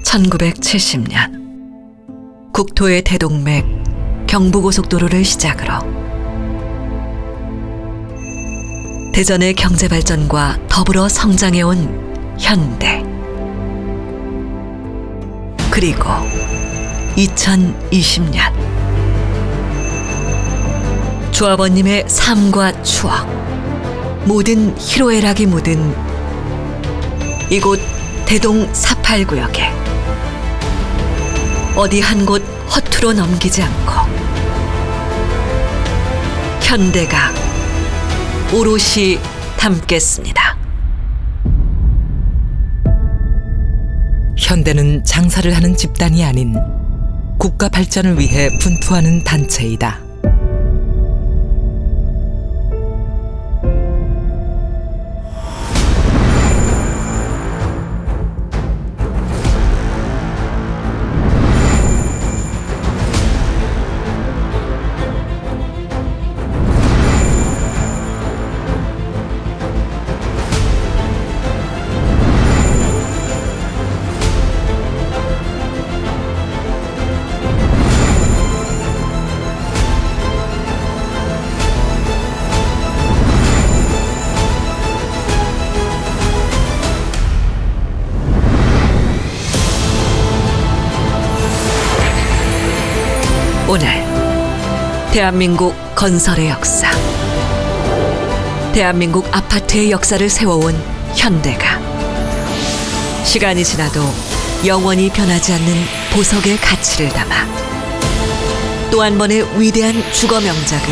1970년 국토의 대동맥 경부고속도로를 시작으로 대전의 경제발전과 더불어 성장해온 현대, 그리고 2020년 조합원님의 삶과 추억, 모든 희로애락이 묻은 이곳 대동 489역에 어디 한 곳 허투루 넘기지 않고 현대가 오롯이 담겠습니다. 현대는 장사를 하는 집단이 아닌 국가 발전을 위해 분투하는 단체이다. 오늘 대한민국 건설의 역사, 대한민국 아파트의 역사를 세워온 현대가 시간이 지나도 영원히 변하지 않는 보석의 가치를 담아 또 한 번의 위대한 주거 명작을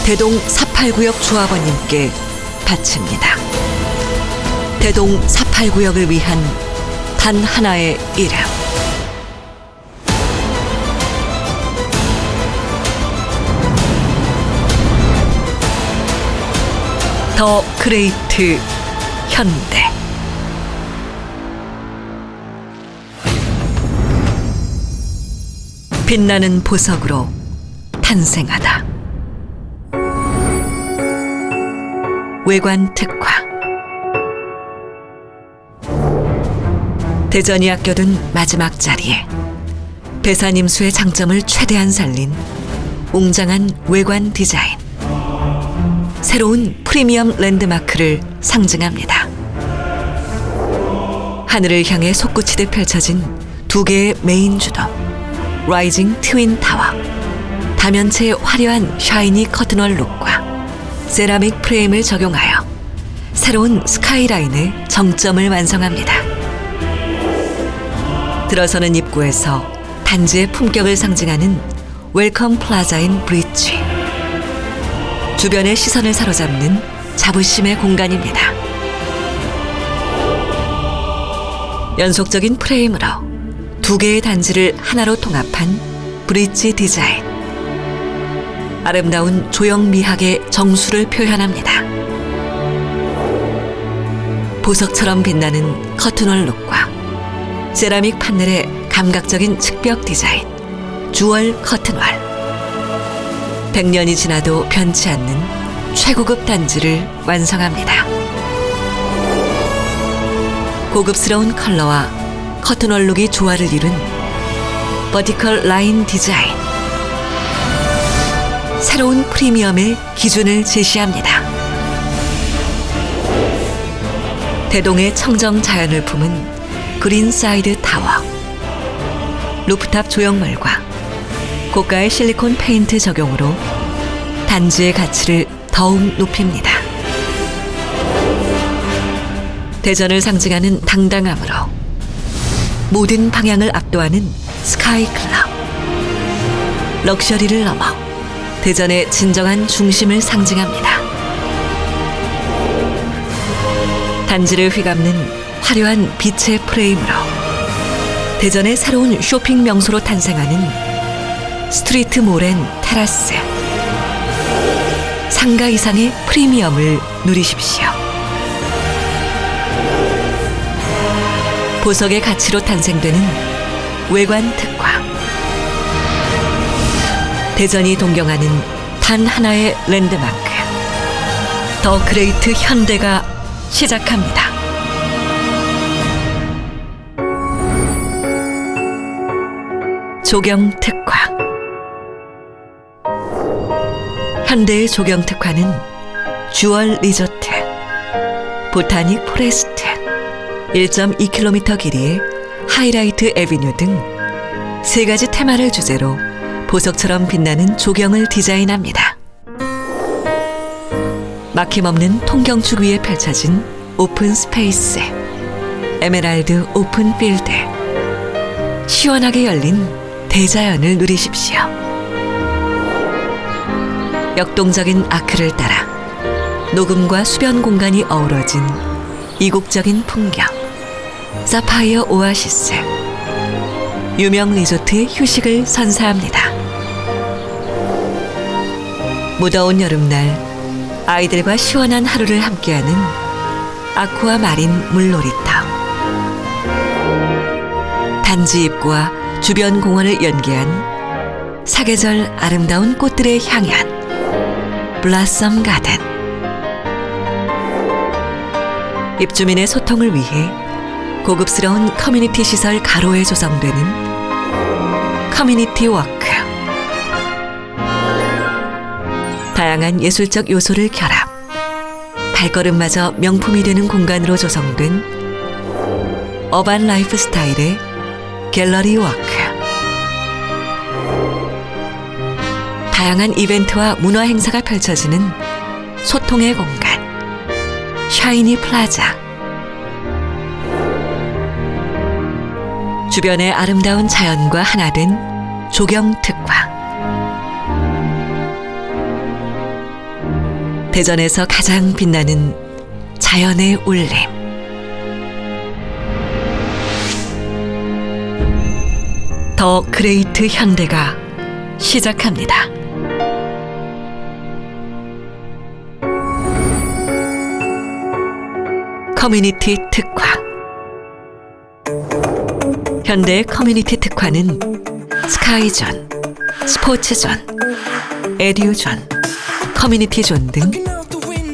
대동 489역 조합원님께 바칩니다. 대동 489역을 위한 단 하나의 이름, 더 그레이트 현대. 빛나는 보석으로 탄생하다. 외관 특화. 대전이 아껴둔 마지막 자리에 배산임수의 장점을 최대한 살린 웅장한 외관 디자인, 새로운 프리미엄 랜드마크를 상징합니다. 하늘을 향해 솟구치듯 펼쳐진 두 개의 메인 주도, 라이징 트윈 타워, 다면체의 화려한 샤이니 커튼월 룩과 세라믹 프레임을 적용하여 새로운 스카이라인의 정점을 완성합니다. 들어서는 입구에서 단지의 품격을 상징하는 웰컴 플라자인 브릿지, 주변의 시선을 사로잡는 자부심의 공간입니다. 연속적인 프레임으로 두 개의 단지를 하나로 통합한 브릿지 디자인, 아름다운 조형 미학의 정수를 표현합니다. 보석처럼 빛나는 커튼월 룩과 세라믹 판넬의 감각적인 측벽 디자인, 주얼 커튼월, 100년이 지나도 변치 않는 최고급 단지를 완성합니다. 고급스러운 컬러와 커튼월 룩이 조화를 이룬 버티컬 라인 디자인, 새로운 프리미엄의 기준을 제시합니다. 대동의 청정 자연을 품은 그린사이드 타워, 루프탑 조형물과 고가의 실리콘 페인트 적용으로 단지의 가치를 더욱 높입니다. 대전을 상징하는 당당함으로 모든 방향을 압도하는 스카이 클럽, 럭셔리를 넘어 대전의 진정한 중심을 상징합니다. 단지를 휘감는 화려한 빛의 프레임으로 대전의 새로운 쇼핑 명소로 탄생하는 스트리트 몰앤 테라스, 상가 이상의 프리미엄을 누리십시오. 보석의 가치로 탄생되는 외관 특화, 대전이 동경하는 단 하나의 랜드마크, 더 그레이트 현대가 시작합니다. 조경 특화. 현대의 조경 특화는 주얼 리조트, 보타닉 포레스트, 1.2km 길이의 하이라이트 애비뉴 등 세 가지 테마를 주제로 보석처럼 빛나는 조경을 디자인합니다. 막힘없는 통경축 위에 펼쳐진 오픈 스페이스, 에메랄드 오픈 필드, 시원하게 열린 대자연을 누리십시오. 역동적인 아크를 따라 녹음과 수변 공간이 어우러진 이국적인 풍경, 사파이어 오아시스, 유명 리조트의 휴식을 선사합니다. 무더운 여름날 아이들과 시원한 하루를 함께하는 아쿠아 마린 물놀이터. 단지 입구와 주변 공원을 연계한 사계절 아름다운 꽃들의 향연 블라썸 가든. 입주민의 소통을 위해 고급스러운 커뮤니티 시설 가로에 조성되는 커뮤니티 워크. 다양한 예술적 요소를 결합, 발걸음마저 명품이 되는 공간으로 조성된 어반 라이프 스타일의 갤러리 워크. 다양한 이벤트와 문화 행사가 펼쳐지는 소통의 공간 샤이니 플라자. 주변의 아름다운 자연과 하나 된 조경 특화. 대전에서 가장 빛나는 자연의 울림. 더 그레이트 현대가 시작합니다. 커뮤니티 특화. 현대의 커뮤니티 특화는 스카이존, 스포츠존, 에듀존, 커뮤니티존 등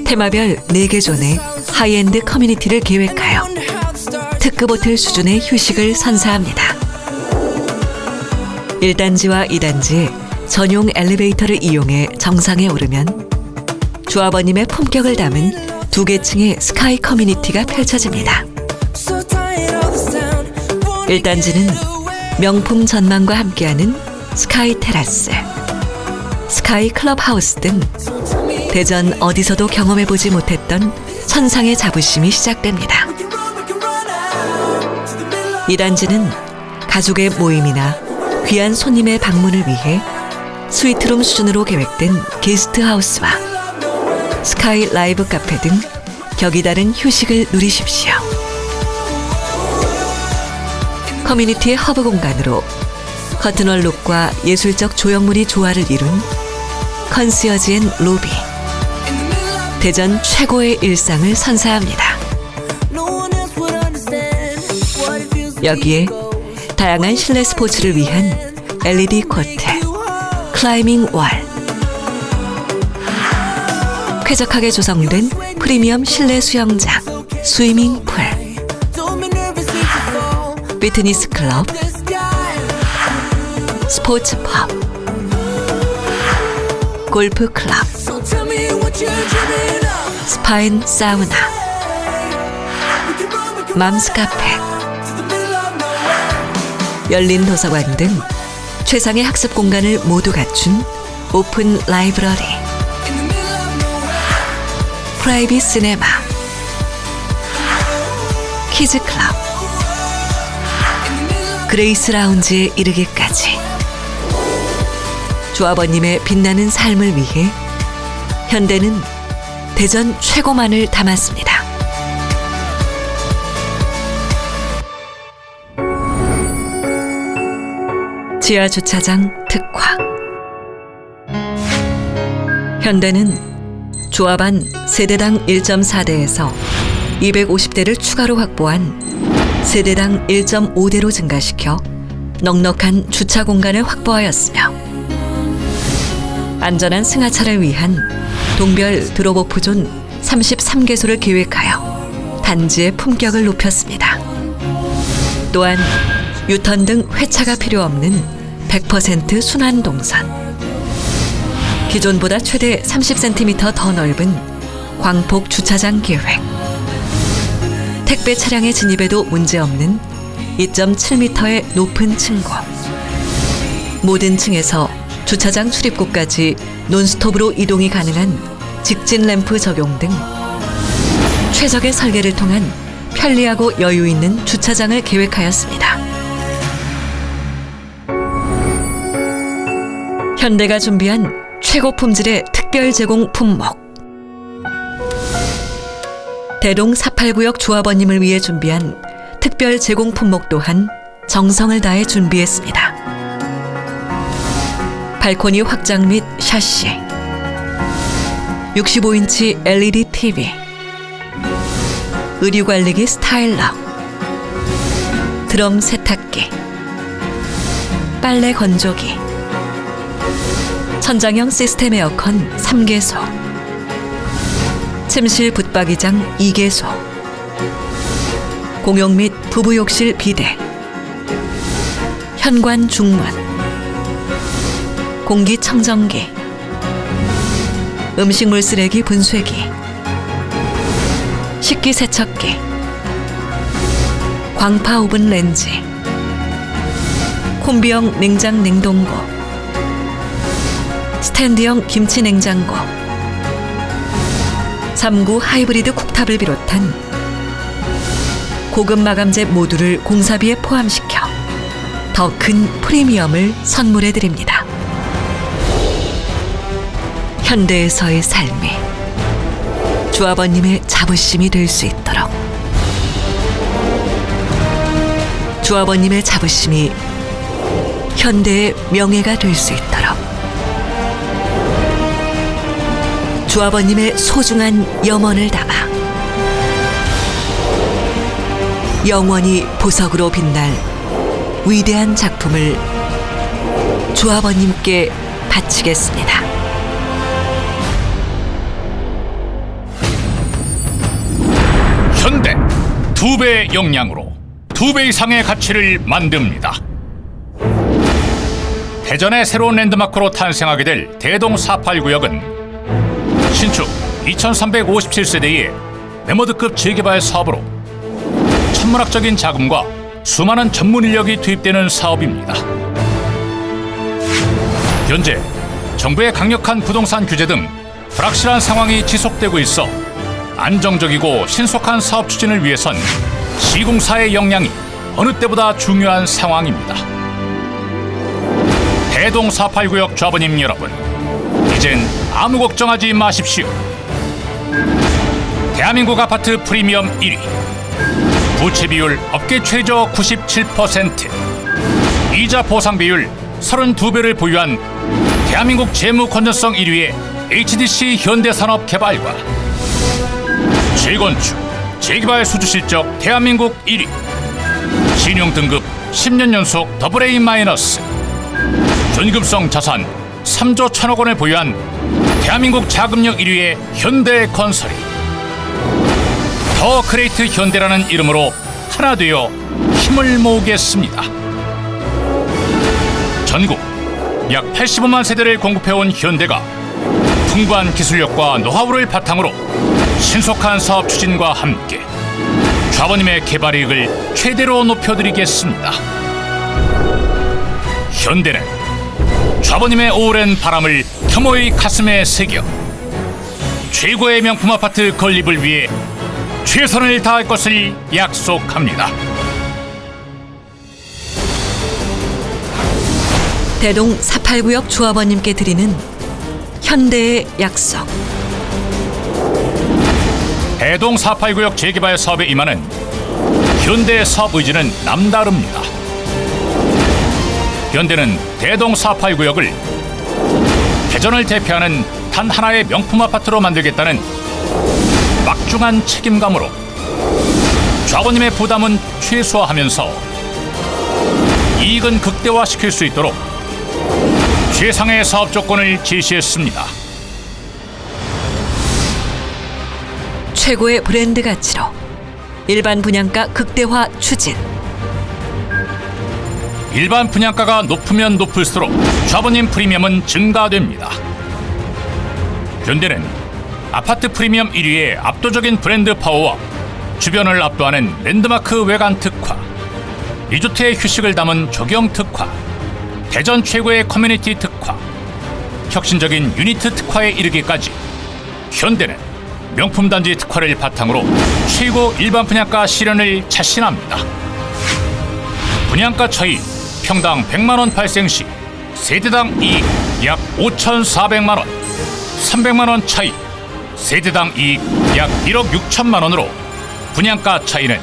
테마별 4개 존의 하이엔드 커뮤니티를 계획하여 특급 호텔 수준의 휴식을 선사합니다. 1단지와 2단지의 전용 엘리베이터를 이용해 정상에 오르면 조합원님의 품격을 담은 2개 층의 스카이 커뮤니티가 펼쳐집니다. 1단지는 명품 전망과 함께하는 스카이 테라스, 스카이 클럽하우스 등 대전 어디서도 경험해보지 못했던 천상의 자부심이 시작됩니다. 2단지는 가족의 모임이나 귀한 손님의 방문을 위해 스위트룸 수준으로 계획된 게스트하우스와 스카이 라이브 카페 등 격이 다른 휴식을 누리십시오. 커뮤니티의 허브 공간으로 커튼월 룩과 예술적 조형물이 조화를 이룬 컨시어지 앤 로비. 대전 최고의 일상을 선사합니다. 여기에 다양한 실내 스포츠를 위한 LED 코트, 클라이밍 월, 쾌적하게 조성된 프리미엄 실내 수영장, 스위밍풀, 피트니스 클럽, 스포츠 펍, 골프 클럽, 스파인 사우나, 맘스 카페, 열린 도서관 등 최상의 학습 공간을 모두 갖춘 오픈 라이브러리, 프라이빗 시네마, 키즈 클럽, 그레이스 라운지에 이르기까지 조합원님의 빛나는 삶을 위해 현대는 대전 최고만을 담았습니다. 지하 주차장 특화. 현대는 조합안 세대당 1.4대에서 250대를 추가로 확보한 세대당 1.5대로 증가시켜 넉넉한 주차 공간을 확보하였으며 안전한 승하차를 위한 동별 드롭오프존 33개소를 계획하여 단지의 품격을 높였습니다. 또한 유턴 등 회차가 필요 없는 100% 순환 동선. 기존보다 최대 30cm 더 넓은 광폭 주차장 계획. 택배 차량의 진입에도 문제없는 2.7m의 높은 층고. 모든 층에서 주차장 출입구까지 논스톱으로 이동이 가능한 직진 램프 적용 등 최적의 설계를 통한 편리하고 여유 있는 주차장을 계획하였습니다. 현대가 준비한 최고 품질의 특별 제공 품목. 대동 489역 조합원님을 위해 준비한 특별 제공 품목 또한 정성을 다해 준비했습니다. 발코니 확장 및 샤시, 65인치 LED TV, 의류관리기 스타일러, 드럼 세탁기, 빨래 건조기, 천장형 시스템 에어컨 3개소, 침실 붙박이장 2개소, 공용 및 부부욕실 비대, 현관 중문, 공기청정기, 음식물 쓰레기 분쇄기, 식기세척기, 광파 오븐 렌즈, 콤비형 냉장 냉동고, 스탠드형 김치 냉장고, 3구 하이브리드 쿡탑을 비롯한 고급 마감재 모두를 공사비에 포함시켜 더 큰 프리미엄을 선물해 드립니다. 현대에서의 삶이 조합원님의 자부심이 될 수 있도록, 조합원님의 자부심이 현대의 명예가 될 수 있도록, 조합원님의 소중한 염원을 담아 영원히 보석으로 빛날 위대한 작품을 조합원님께 바치겠습니다. 현대 2배의 역량으로 2배 이상의 가치를 만듭니다. 대전의 새로운 랜드마크로 탄생하게 될 대동 489역은 신축 2357세대의 메모드급 재개발 사업으로 천문학적인 자금과 수많은 전문 인력이 투입되는 사업입니다. 현재 정부의 강력한 부동산 규제 등 불확실한 상황이 지속되고 있어 안정적이고 신속한 사업 추진을 위해선 시공사의 역량이 어느 때보다 중요한 상황입니다. 대동 489역 조합원님 여러분, 이젠 아무 걱정하지 마십시오. 대한민국 아파트 프리미엄 1위, 부채 비율 업계 최저 97%, 이자 보상 비율 32배를 보유한 대한민국 재무 건전성 1위의 HDC 현대산업개발과 재건축, 재개발 수주 실적 대한민국 1위, 신용 등급 10년 연속 AA-, 현금성 자산 3조 1천억 원을 보유한 대한민국 자금력 1위의 현대건설이 더 그레이트 현대라는 이름으로 하나 되어 힘을 모으겠습니다. 전국 약 85만 세대를 공급해온 현대가 풍부한 기술력과 노하우를 바탕으로 신속한 사업 추진과 함께 조합원님의 개발 이익을 최대로 높여드리겠습니다. 현대는 조합원님의 오랜 바람을 혐오의 가슴에 새겨 최고의 명품 아파트 건립을 위해 최선을 다할 것을 약속합니다. 대동 489역 조합원님께 드리는 현대의 약속. 대동 489역 재개발 사업에 임하는 현대의 사업 의지는 남다릅니다. 현대는 대동 489역을 대전을 대표하는 단 하나의 명품 아파트로 만들겠다는 막중한 책임감으로 조합원님의 부담은 최소화하면서 이익은 극대화시킬 수 있도록 최상의 사업 조건을 제시했습니다. 최고의 브랜드 가치로 일반 분양가 극대화 추진. 일반 분양가가 높으면 높을수록 좌버님 프리미엄은 증가됩니다. 현대는 아파트 프리미엄 1위의 압도적인 브랜드 파워와 주변을 압도하는 랜드마크 외관 특화, 리조트의 휴식을 담은 조경 특화, 대전 최고의 커뮤니티 특화, 혁신적인 유니트 특화에 이르기까지 현대는 명품단지 특화를 바탕으로 최고 일반 분양가 실현을 자신합니다. 분양가 차이 평당 100만 원 발생 시 세대당 이익 약 5,400만 원, 300만 원 차이 세대당 이익 약 1억 6천만 원으로 분양가 차이는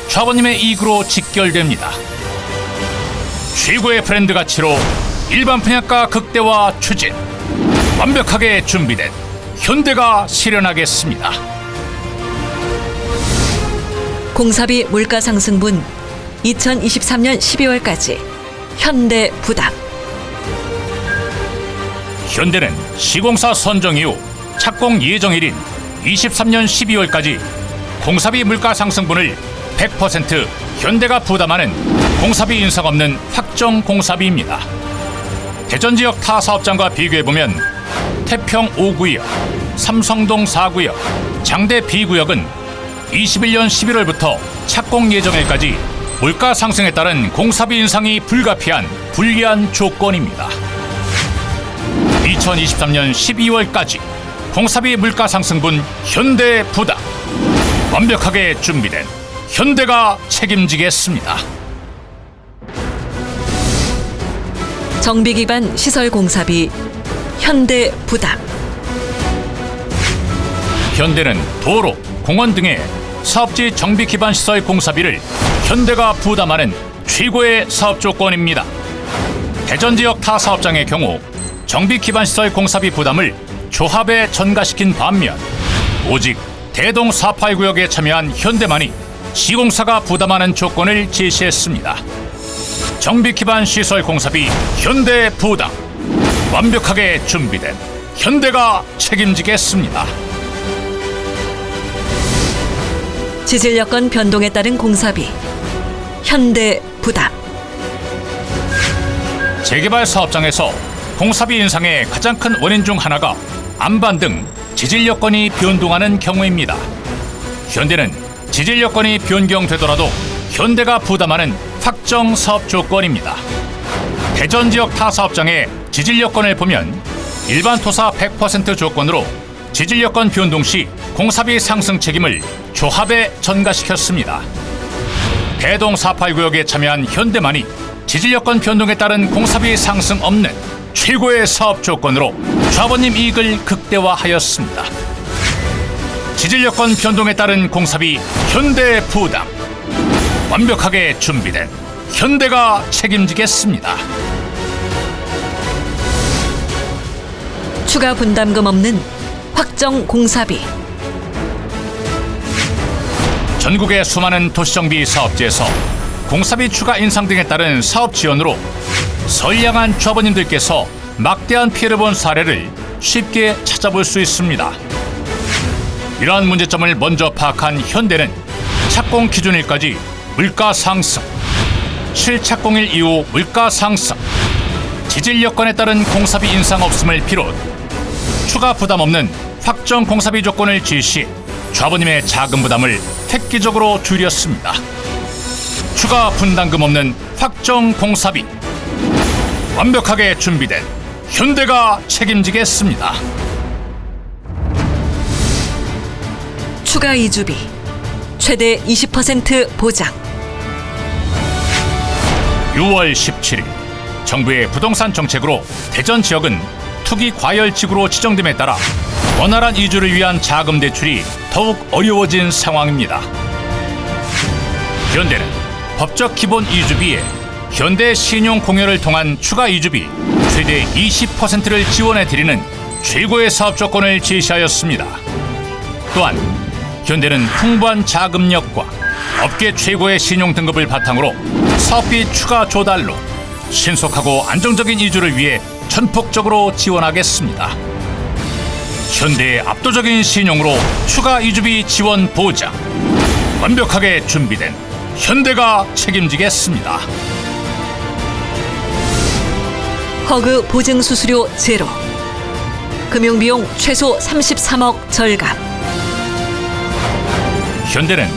좌버님의 이익으로 직결됩니다. 최고의 브랜드 가치로 일반 분양가 극대화 추진, 완벽하게 준비된 현대가 실현하겠습니다. 공사비 물가 상승분 2023년 12월까지 현대 부담. 현대는 시공사 선정 이후 착공 예정일인 23년 12월까지 공사비 물가 상승분을 100% 현대가 부담하는 공사비 인상 없는 확정 공사비입니다. 대전 지역 타 사업장과 비교해보면 태평 5구역, 삼성동 4구역, 장대 B구역은 21년 11월부터 착공 예정일까지 물가 상승에 따른 공사비 인상이 불가피한 불리한 조건입니다. 2023년 12월까지 공사비 물가 상승분 현대 부담, 완벽하게 준비된 현대가 책임지겠습니다. 정비 기반 시설 공사비 현대 부담. 현대는 도로, 공원 등의 사업지 정비 기반 시설 공사비를 현대가 부담하는 최고의 사업 조건입니다. 대전 지역 타 사업장의 경우 정비 기반 시설 공사비 부담을 조합에 전가시킨 반면 오직 대동 489역에 참여한 현대만이 시공사가 부담하는 조건을 제시했습니다. 정비 기반 시설 공사비 현대 부담, 완벽하게 준비된 현대가 책임지겠습니다. 지질 여건 변동에 따른 공사비 현대 부담. 재개발 사업장에서 공사비 인상의 가장 큰 원인 중 하나가 안반 등 지질 여건이 변동하는 경우입니다. 현대는 지질 여건이 변경되더라도 현대가 부담하는 확정 사업 조건입니다. 대전 지역 타 사업장의 지질 여건을 보면 일반 토사 100% 조건으로 지질 여건 변동 시 공사비 상승 책임을 조합에 전가시켰습니다. 대동 489역에 참여한 현대만이 지질 여건 변동에 따른 공사비 상승 없는 최고의 사업 조건으로 좌버님 이익을 극대화하였습니다. 지질 여건 변동에 따른 공사비 현대 부담, 완벽하게 준비된 현대가 책임지겠습니다. 추가 분담금 없는 확정 공사비. 전국의 수많은 도시정비 사업지에서 공사비 추가 인상 등에 따른 사업 지원으로 선량한 조합원님들께서 막대한 피해를 본 사례를 쉽게 찾아볼 수 있습니다. 이러한 문제점을 먼저 파악한 현대는 착공 기준일까지 물가 상승, 실착공일 이후 물가 상승, 지질 여건에 따른 공사비 인상 없음을 비롯 추가 부담 없는 확정 공사비 조건을 제시해 좌버님의 자금 부담을 획기적으로 줄였습니다. 추가 분담금 없는 확정 공사비, 완벽하게 준비된 현대가 책임지겠습니다. 추가 이주비 최대 20% 보장. 6월 17일 정부의 부동산 정책으로 대전 지역은 투기 과열지구로 지정됨에 따라 원활한 이주를 위한 자금 대출이 더욱 어려워진 상황입니다. 현대는 법적 기본 이주비에 현대 신용 공여를 통한 추가 이주비 최대 20%를 지원해 드리는 최고의 사업 조건을 제시하였습니다. 또한 현대는 풍부한 자금력과 업계 최고의 신용 등급을 바탕으로 사업비 추가 조달로 신속하고 안정적인 이주를 위해 전폭적으로 지원하겠습니다. 현대의 압도적인 신용으로 추가 이주비 지원 보장, 완벽하게 준비된 현대가 책임지겠습니다. 허그 보증 수수료 제로. 금융비용 최소 33억 절감. 현대는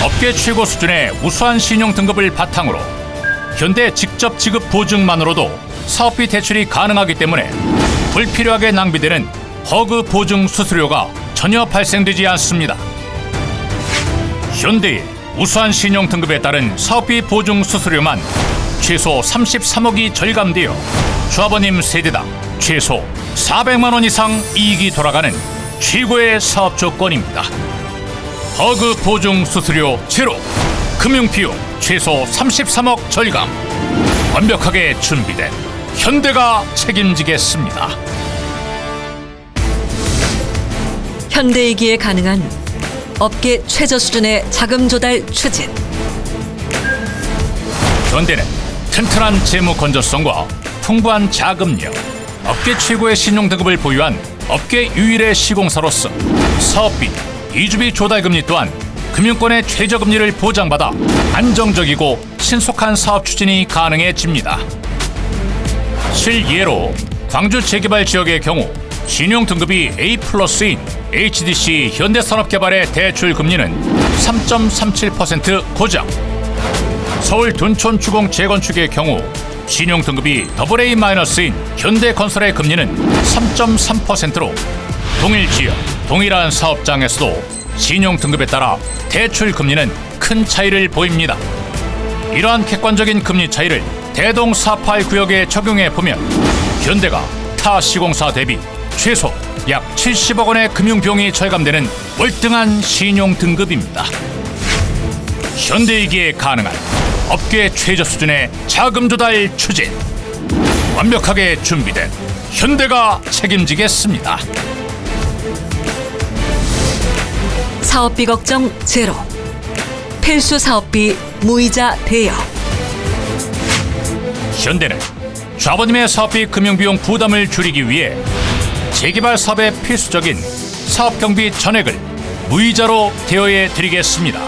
업계 최고 수준의 우수한 신용 등급을 바탕으로 현대 직접 지급 보증만으로도 사업비 대출이 가능하기 때문에 불필요하게 낭비되는 허그 보증 수수료가 전혀 발생되지 않습니다. 현대의 우수한 신용 등급에 따른 사업비 보증 수수료만 최소 33억이 절감되어 조합원님 세대당 최소 400만 원 이상 이익이 돌아가는 최고의 사업 조건입니다. 허그 보증 수수료 제로, 금융비용 최소 33억 절감. 완벽하게 준비된 현대가 책임지겠습니다. 현대이기에 가능한 업계 최저 수준의 자금 조달 추진. 현대는 튼튼한 재무 건전성과 풍부한 자금력, 업계 최고의 신용 등급을 보유한 업계 유일의 시공사로서 사업비, 이주비 조달금리 또한 금융권의 최저금리를 보장받아 안정적이고 신속한 사업 추진이 가능해집니다. 실예로 광주 재개발 지역의 경우 신용 등급이 A+인 HDC 현대산업개발의 대출 금리는 3.37% 고정. 서울 둔촌 주공 재건축의 경우 신용 등급이 AA-인 현대건설의 금리는 3.3%로 동일 지역, 동일한 사업장에서도 신용 등급에 따라 대출 금리는 큰 차이를 보입니다. 이러한 객관적인 금리 차이를 대동 4.8 구역에 적용해 보면 현대가 타 시공사 대비 최소 약 70억 원의 금융비용이 절감되는 월등한 신용 등급입니다. 현대이기에 가능한 업계 최저 수준의 자금 조달 추진. 완벽하게 준비된 현대가 책임지겠습니다. 사업비 걱정 제로. 필수 사업비 무이자 대여. 현대는 조합원님의 사업비 금융비용 부담을 줄이기 위해 재개발 사업에 필수적인 사업경비 전액을 무이자로 대여해 드리겠습니다.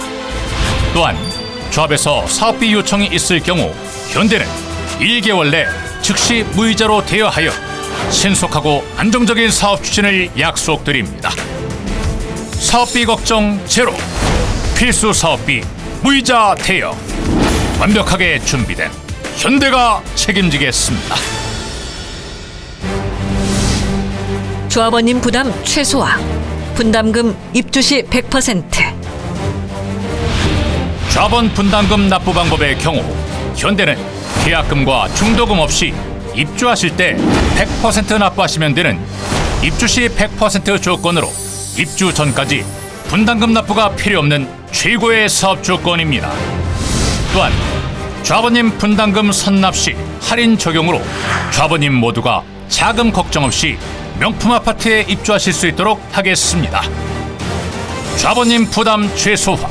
또한 조합에서 사업비 요청이 있을 경우 현대는 1개월 내 즉시 무이자로 대여하여 신속하고 안정적인 사업 추진을 약속드립니다. 사업비 걱정 제로, 필수 사업비 무이자 대여. 완벽하게 준비된 현대가 책임지겠습니다. 조합원님 부담 최소화. 분담금 입주시 100%. 조합원 분담금 납부 방법의 경우 현대는 계약금과 중도금 없이 입주하실 때 100% 납부하시면 되는 입주시 100% 조건으로 입주 전까지 분담금 납부가 필요 없는 최고의 사업 조건입니다. 또한 조합원님 분담금 선납 시 할인 적용으로 조합원님 모두가 자금 걱정 없이 명품 아파트에 입주하실 수 있도록 하겠습니다. 조합원님 부담 최소화,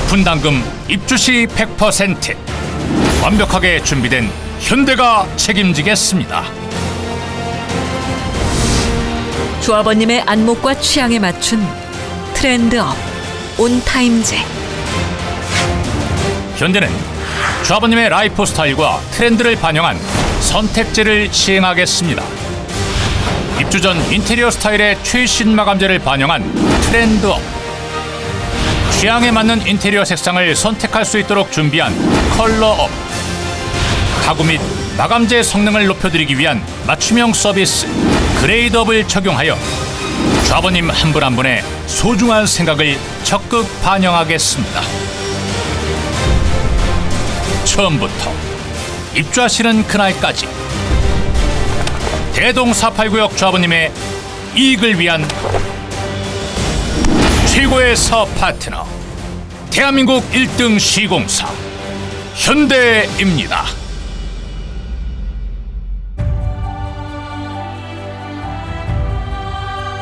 분담금 입주시 100%. 완벽하게 준비된 현대가 책임지겠습니다. 조합원님의 안목과 취향에 맞춘 트렌드업, 온타임제. 현대는 조합원님의 라이프 스타일과 트렌드를 반영한 선택제를 시행하겠습니다. 입주 전 인테리어 스타일의 최신 마감재를 반영한 트렌드업, 취향에 맞는 인테리어 색상을 선택할 수 있도록 준비한 컬러업, 가구 및 마감재 성능을 높여드리기 위한 맞춤형 서비스 그레이드업을 적용하여 조합원님 한 분 한 분의 소중한 생각을 적극 반영하겠습니다. 처음부터 입주하시는 그날까지 대동 489역 조합원님의 이익을 위한 최고의 사업 파트너, 대한민국 1등 시공사 현대입니다.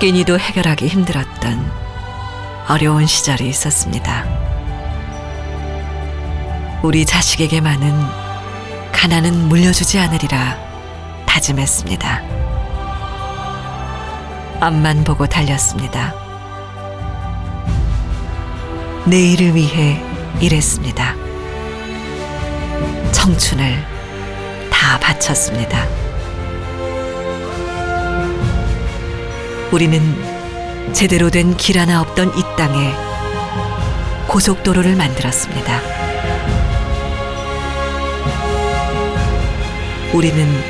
끼니도 해결하기 힘들었던 어려운 시절이 있었습니다. 우리 자식에게만은 가난은 물려주지 않으리라 다짐했습니다. 앞만 보고 달렸습니다. 내일을 위해 일했습니다. 청춘을 다 바쳤습니다. 우리는 제대로 된 길 하나 없던 이 땅에 고속도로를 만들었습니다. 우리는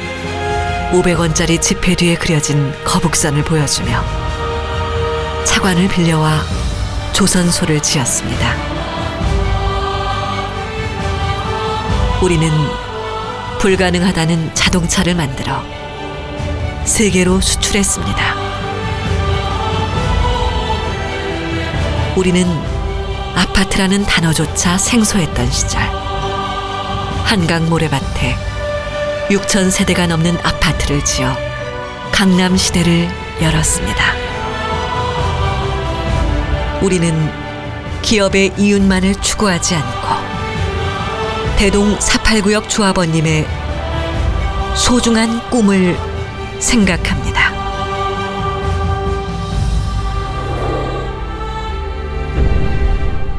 500원짜리 지폐 뒤에 그려진 거북선을 보여주며 차관을 빌려와 조선소를 지었습니다. 우리는 불가능하다는 자동차를 만들어 세계로 수출했습니다. 우리는 아파트라는 단어조차 생소했던 시절 한강 모래밭에 6천 세대가 넘는 아파트를 지어 강남 시대를 열었습니다. 우리는 기업의 이윤만을 추구하지 않고 대동 489역 조합원님의 소중한 꿈을 생각합니다.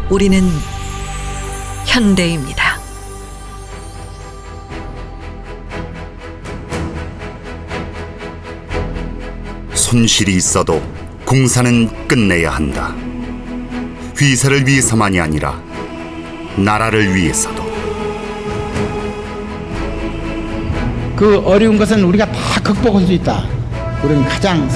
우리는 현대입니다. 손실이 있어도 공사는 끝내야 한다. 회사를 위해서만이 아니라 나라를 위해서도. 그 어려운 것은 우리가 다 극복할 수 있다. 우리는 가장